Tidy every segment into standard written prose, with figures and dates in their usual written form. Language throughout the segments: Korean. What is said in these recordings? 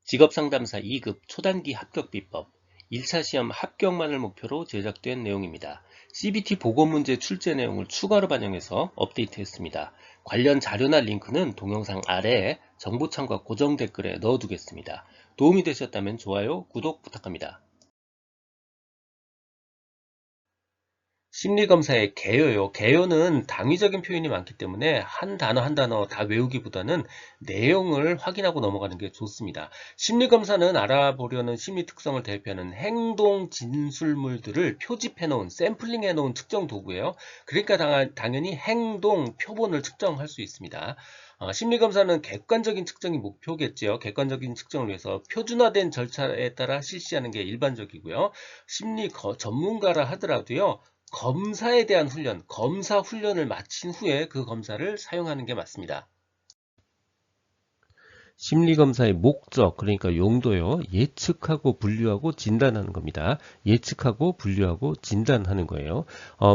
직업상담사 2급 초단기 합격 비법 1차 시험 합격만을 목표로 제작된 내용입니다. CBT 보고문제 출제 내용을 추가로 반영해서 업데이트했습니다. 관련 자료나 링크는 동영상 아래에 정보창과 고정 댓글에 넣어두겠습니다. 도움이 되셨다면 좋아요, 구독 부탁합니다. 심리검사의 개요요. 개요는 당위적인 표현이 많기 때문에 한 단어 한 단어 다 외우기보다는 내용을 확인하고 넘어가는 게 좋습니다. 심리검사는 알아보려는 심리 특성을 대표하는 행동 진술물들을 표집해 놓은, 샘플링해 놓은 측정 도구예요. 그러니까 당연히 행동 표본을 측정할 수 있습니다. 심리검사는 객관적인 측정이 목표겠죠. 객관적인 측정을 위해서 표준화된 절차에 따라 실시하는 게 일반적이고요. 심리 전문가라 하더라도요. 검사에 대한 훈련, 검사 훈련을 마친 후에 그 검사를 사용하는 게 맞습니다. 심리검사의 목적, 그러니까 용도요. 예측하고 분류하고 진단하는 겁니다. 예측하고 분류하고 진단하는 거예요.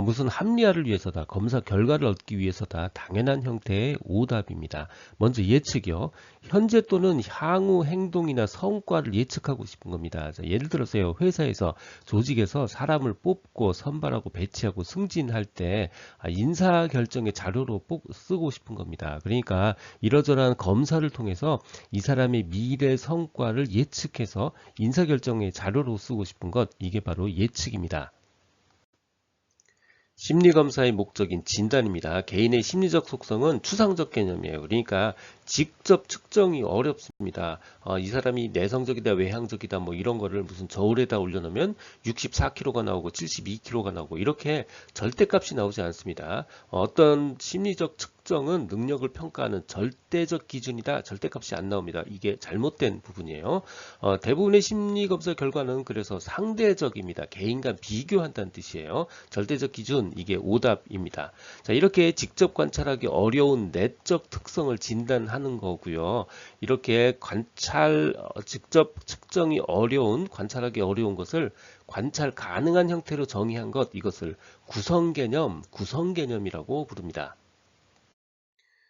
무슨 합리화를 위해서다, 검사 결과를 얻기 위해서다, 당연한 형태의 오답입니다. 먼저 예측이요. 현재 또는 향후 행동이나 성과를 예측하고 싶은 겁니다. 자, 예를 들어서요. 회사에서, 조직에서 사람을 뽑고 선발하고 배치하고 승진할 때 인사결정의 자료로 쓰고 싶은 겁니다. 그러니까 이러저러한 검사를 통해서 이 사람의 미래 성과를 예측해서 인사결정의 자료로 쓰고 싶은 것, 이게 바로 예측입니다. 심리검사의 목적인 진단입니다. 개인의 심리적 속성은 추상적 개념이에요. 그러니까 직접 측정이 어렵습니다. 이 사람이 내성적이다, 외향적이다, 뭐 이런 거를 무슨 저울에다 올려놓으면 64kg가 나오고 72kg가 나오고 이렇게 절대값이 나오지 않습니다. 어떤 심리적 측정은 능력을 평가하는 절대적 기준이다, 절대값이 안 나옵니다. 이게 잘못된 부분이에요. 대부분의 심리검사 결과는 그래서 상대적입니다. 개인과 비교한다는 뜻이에요. 절대적 기준, 이게 오답입니다. 자, 이렇게 직접 관찰하기 어려운 내적 특성을 진단하는 거고요. 이렇게 직접 측정이 어려운, 관찰하기 어려운 것을 관찰 가능한 형태로 정의한 것, 이것을 구성개념이라고 부릅니다.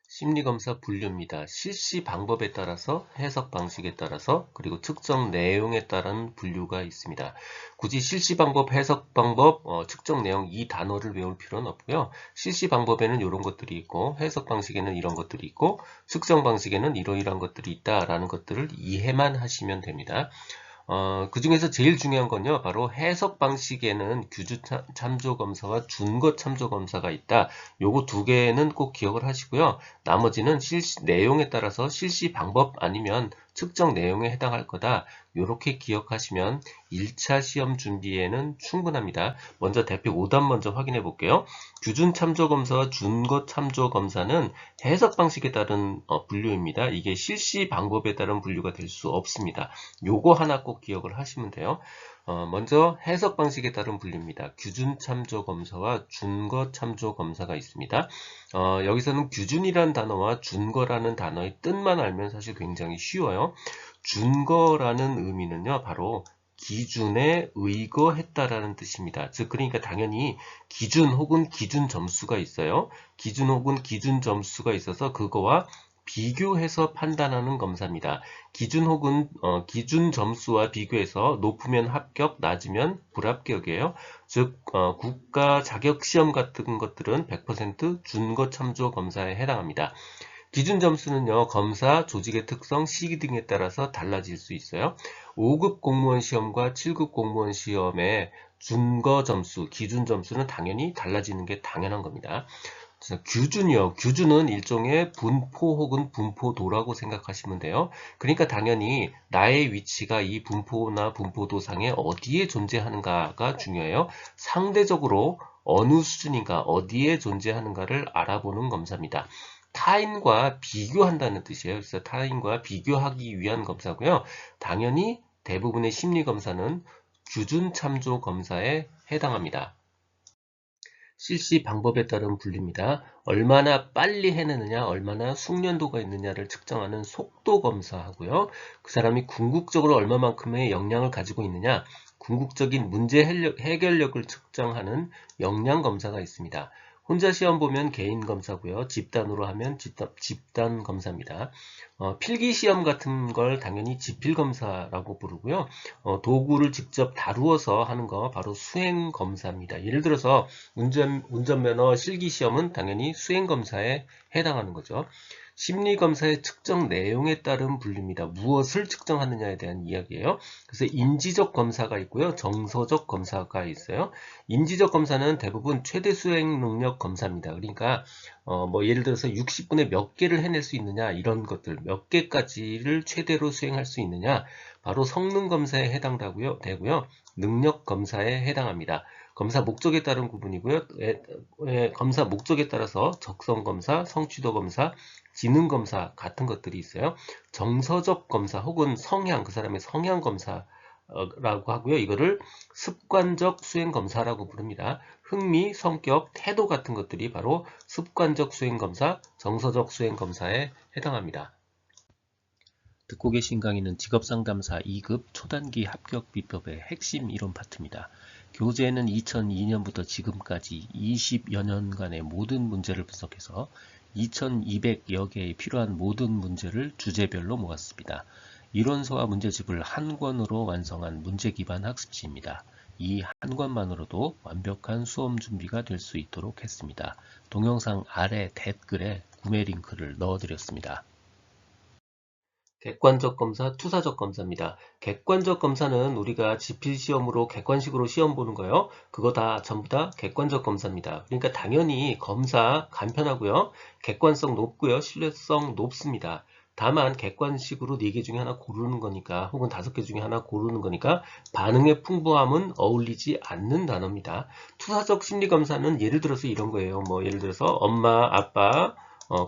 심리검사 분류입니다. 실시 방법에 따라서, 해석 방식에 따라서, 그리고 측정 내용에 따른 분류가 있습니다. 굳이 실시 방법, 해석 방법, 측정 내용 이 단어를 외울 필요는 없고요. 실시 방법에는 이런 것들이 있고, 해석 방식에는 이런 것들이 있고, 측정 방식에는 이러이러한 것들이 있다라는 것들을 이해만 하시면 됩니다. 그 중에서 제일 중요한 건요, 바로 해석 방식에는 규주 참조 검사와 준거 참조 검사가 있다. 요거 두 개는 꼭 기억을 하시고요. 나머지는 내용에 따라서 실시 방법 아니면 측정 내용에 해당할 거다. 요렇게 기억하시면 1차 시험 준비에는 충분합니다. 먼저 대표 오답 먼저 확인해 볼게요. 규준 참조 검사와 준거 참조 검사는 해석 방식에 따른 분류입니다. 이게 실시 방법에 따른 분류가 될 수 없습니다. 요거 하나 꼭 기억을 하시면 돼요. 먼저 해석 방식에 따른 분류입니다. 규준 참조 검사와 준거 참조 검사가 있습니다. 여기서는 규준이라는 단어와 준거라는 단어의 뜻만 알면 사실 굉장히 쉬워요. 준거라는 의미는요, 바로 기준에 의거했다라는 뜻입니다. 즉, 그러니까 당연히 기준 혹은 기준 점수가 있어요. 기준 혹은 기준 점수가 있어서 그거와 비교해서 판단하는 검사입니다. 기준 혹은 기준 점수와 비교해서 높으면 합격, 낮으면 불합격이에요. 즉 국가 자격 시험 같은 것들은 100% 준거 참조 검사에 해당합니다. 기준 점수는요, 검사, 조직의 특성, 시기 등에 따라서 달라질 수 있어요. 5급 공무원 시험과 7급 공무원 시험의 준거 점수, 기준 점수는 당연히 달라지는 게 당연한 겁니다. 규준이요. 규준은 일종의 분포 혹은 분포도라고 생각하시면 돼요. 그러니까 당연히 나의 위치가 이 분포나 분포도상에 어디에 존재하는가가 중요해요. 상대적으로 어느 수준인가, 어디에 존재하는가를 알아보는 검사입니다. 타인과 비교한다는 뜻이에요. 그래서 타인과 비교하기 위한 검사고요. 당연히 대부분의 심리검사는 규준 참조 검사에 해당합니다. 실시 방법에 따른 분류입니다. 얼마나 빨리 해내느냐, 얼마나 숙련도가 있느냐를 측정하는 속도 검사하고요. 그 사람이 궁극적으로 얼마만큼의 역량을 가지고 있느냐, 궁극적인 문제 해결력을 측정하는 역량 검사가 있습니다. 혼자 시험 보면 개인 검사고요. 집단으로 하면 집단 검사입니다. 필기 시험 같은 걸 당연히 지필 검사라고 부르고요. 도구를 직접 다루어서 하는 거 바로 수행 검사입니다. 예를 들어서 운전면허 실기 시험은 당연히 수행 검사에 해당하는 거죠. 심리검사의 측정 내용에 따른 분류입니다. 무엇을 측정하느냐에 대한 이야기예요. 그래서 인지적 검사가 있고요. 정서적 검사가 있어요. 인지적 검사는 대부분 최대 수행 능력 검사입니다. 그러니까 뭐 예를 들어서 60분에 몇 개를 해낼 수 있느냐 이런 것들 몇 개까지를 최대로 수행할 수 있느냐 바로 성능 검사에 해당되고요. 능력 검사에 해당합니다. 검사 목적에 따른 구분이고요. 검사 목적에 따라서 적성 검사, 성취도 검사, 지능 검사 같은 것들이 있어요. 정서적 검사 혹은 성향, 그 사람의 성향 검사라고 하고요. 이거를 습관적 수행 검사라고 부릅니다. 흥미, 성격, 태도 같은 것들이 바로 습관적 수행 검사, 정서적 수행 검사에 해당합니다. 듣고 계신 강의는 직업상담사 2급 초단기 합격 비법의 핵심 이론 파트입니다. 교재에는 2002년부터 지금까지 20여 년간의 모든 문제를 분석해서 2200여 개의 필요한 모든 문제를 주제별로 모았습니다. 이론서와 문제집을 한 권으로 완성한 문제 기반 학습지입니다. 이 한 권만으로도 완벽한 수험 준비가 될 수 있도록 했습니다. 동영상 아래 댓글에 구매 링크를 넣어드렸습니다. 객관적 검사, 투사적 검사입니다. 객관적 검사는 우리가 지필시험으로 객관식으로 시험 보는 거요. 그거 다 전부 다 객관적 검사입니다. 그러니까 당연히 검사 간편하고요. 객관성 높고요. 신뢰성 높습니다. 다만 객관식으로 4개 중에 하나 고르는 거니까 혹은 5개 중에 하나 고르는 거니까 반응의 풍부함은 어울리지 않는 단어입니다. 투사적 심리검사는 예를 들어서 이런 거예요. 뭐 예를 들어서 엄마, 아빠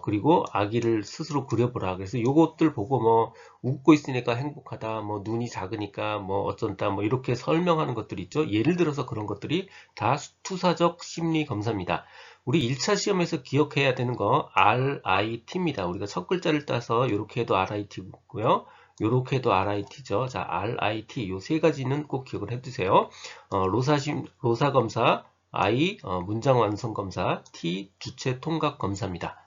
그리고 아기를 스스로 그려보라. 그래서 요것들 보고 뭐 웃고 있으니까 행복하다, 뭐 눈이 작으니까 뭐 어쩐다, 뭐 이렇게 설명하는 것들이 있죠. 예를 들어서 그런 것들이 다 투사적 심리 검사입니다. 우리 1차 시험에서 기억해야 되는 거 RIT입니다. 우리가 첫 글자를 따서 이렇게 해도 RIT고요. 요렇게 해도 RIT죠. 자, RIT 요 세 가지는 꼭 기억을 해두세요. 로사 검사, I 문장 완성 검사, T 주체 통각 검사입니다.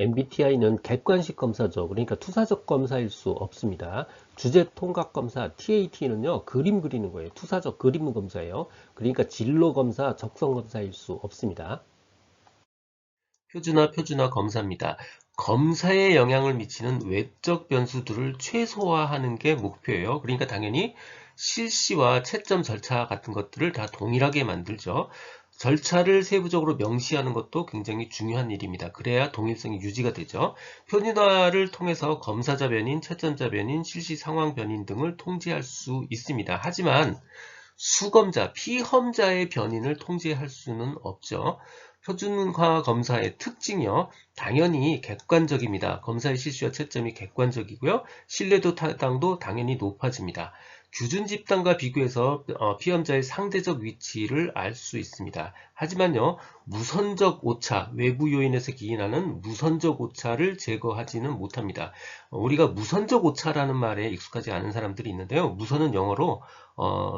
MBTI는 객관식 검사죠. 그러니까 투사적 검사일 수 없습니다. 주제 통각 검사 TAT는요. 그림 그리는 거예요. 투사적 그림 검사예요. 그러니까 진로 검사, 적성 검사일 수 없습니다. 표준화 검사입니다. 검사에 영향을 미치는 외적 변수들을 최소화하는 게 목표예요. 그러니까 당연히 실시와 채점 절차 같은 것들을 다 동일하게 만들죠. 절차를 세부적으로 명시하는 것도 굉장히 중요한 일입니다. 그래야 동일성이 유지가 되죠. 표준화를 통해서 검사자 변인, 채점자 변인, 실시 상황 변인 등을 통제할 수 있습니다. 하지만 수검자, 피험자의 변인을 통제할 수는 없죠. 표준화 검사의 특징이요. 당연히 객관적입니다. 검사의 실수와 채점이 객관적이고요. 신뢰도 타당도 당연히 높아집니다. 규준 집단과 비교해서 피험자의 상대적 위치를 알 수 있습니다. 하지만요, 무선적 오차, 외부 요인에서 기인하는 무선적 오차를 제거하지는 못합니다. 우리가 무선적 오차라는 말에 익숙하지 않은 사람들이 있는데요. 무선은 영어로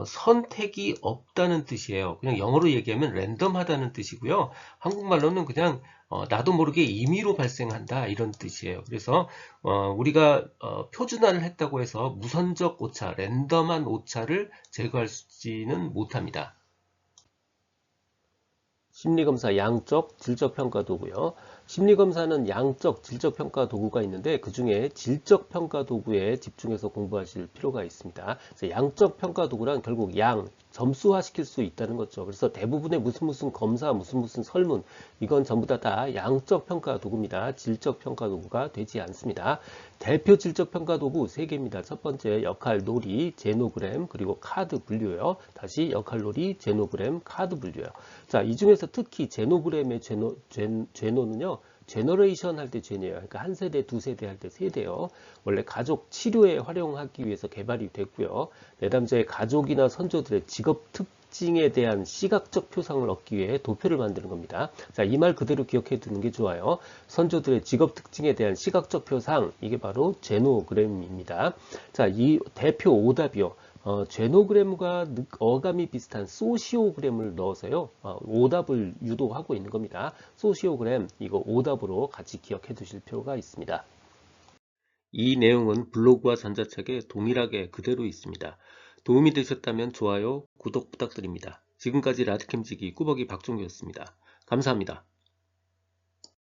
선택이 없다는 뜻이에요. 그냥 영어로 얘기하면 랜덤하다는 뜻이고요. 한국말로는 그냥 나도 모르게 임의로 발생한다 이런 뜻이에요. 그래서 우리가 표준화를 했다고 해서 무선적 오차, 랜덤한 오차를 제거하지는 못합니다. 심리검사 양적 질적평가 도구요. 심리검사는 양적 질적평가 도구가 있는데 그 중에 질적평가 도구에 집중해서 공부하실 필요가 있습니다. 그래서 양적 평가 도구란 결국 양, 점수화 시킬 수 있다는 거죠. 그래서 대부분의 무슨 검사, 무슨 설문 이건 전부 다 양적 평가 도구입니다. 질적 평가 도구가 되지 않습니다. 대표 질적 평가 도구 3개입니다. 첫 번째 역할 놀이, 제노그램, 그리고 카드 분류요. 다시 역할 놀이, 제노그램, 카드 분류요. 자, 이 중에서 특히 제노그램의 제노는요. 제너레이션 할 때 제네요. 그러니까 한 세대, 두 세대 할 때 세대요. 원래 가족 치료에 활용하기 위해서 개발이 됐고요. 내담자의 가족이나 선조들의 직업 특징에 대한 시각적 표상을 얻기 위해 도표를 만드는 겁니다. 자, 이 말 그대로 기억해 두는 게 좋아요. 선조들의 직업 특징에 대한 시각적 표상, 이게 바로 제노그램입니다. 자, 이 대표 오답이요. 제노그램과 어감이 비슷한 소시오그램을 넣어서요, 오답을 유도하고 있는 겁니다. 소시오그램, 이거 오답으로 같이 기억해 두실 필요가 있습니다. 이 내용은 블로그와 전자책에 동일하게 그대로 있습니다. 도움이 되셨다면 좋아요, 구독 부탁드립니다. 지금까지 라디캠지기 꾸벅이 박종규였습니다. 감사합니다.